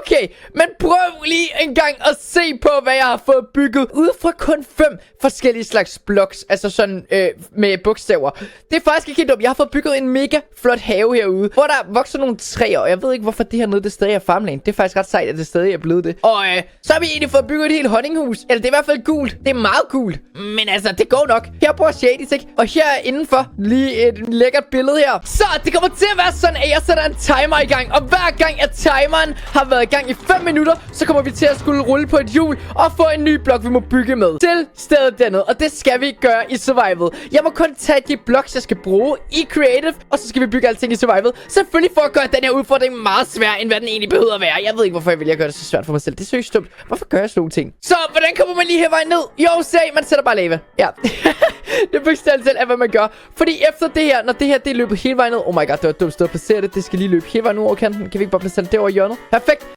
Okay, men prøv lige en gang at se på, hvad jeg har fået bygget. Ud fra kun 5 forskellige slags blocks, altså sådan med bogstaver. Det er faktisk ikke helt dumt. Jeg har fået bygget en mega flot have herude, hvor der vokser nogle træer, og jeg ved ikke, hvorfor det hernede det stadig er farmland. Det er faktisk ret sejt, at det stadig er blevet det. Og så har vi egentlig fået bygget et helt honninghus. Eller det er i hvert fald gult. Det er meget gult. Men altså, det går nok. Her bor Shadys, ikke? Og her indenfor lige et lækkert billede her. Så det kommer til at være sådan, at jeg sætter en timer i gang. Og hver gang at timeren har været i gang i 5 minutter, så kommer vi til at skulle rulle på et hjul og få en ny blok, vi må bygge med til stedet dernede. Og det skal vi gøre i survival. Jeg må kun tage de blocks, jeg skal bruge i creative, og så skal vi bygge alting i survival. Selvfølgelig for at gøre den her udfordring meget sværere, end hvad den egentlig behøver at være. Jeg ved ikke, hvorfor jeg vil gøre det så svært for mig selv. Det er seriøst dumt. Hvorfor gør jeg sådan nogle ting? Så hvordan kommer man lige her vejen ned? Jo, man sætter bare lava. Ja. Det er bogstaveligt selv, hvad man gør. Fordi efter det her, når det her det er løbet hele vejen ned. Oh my god, det var et dumt sted at placere det. Det skal lige løbe hele vejen ud over kanten. Kan vi ikke bare placere det derovre i hjørnet? Perfekt.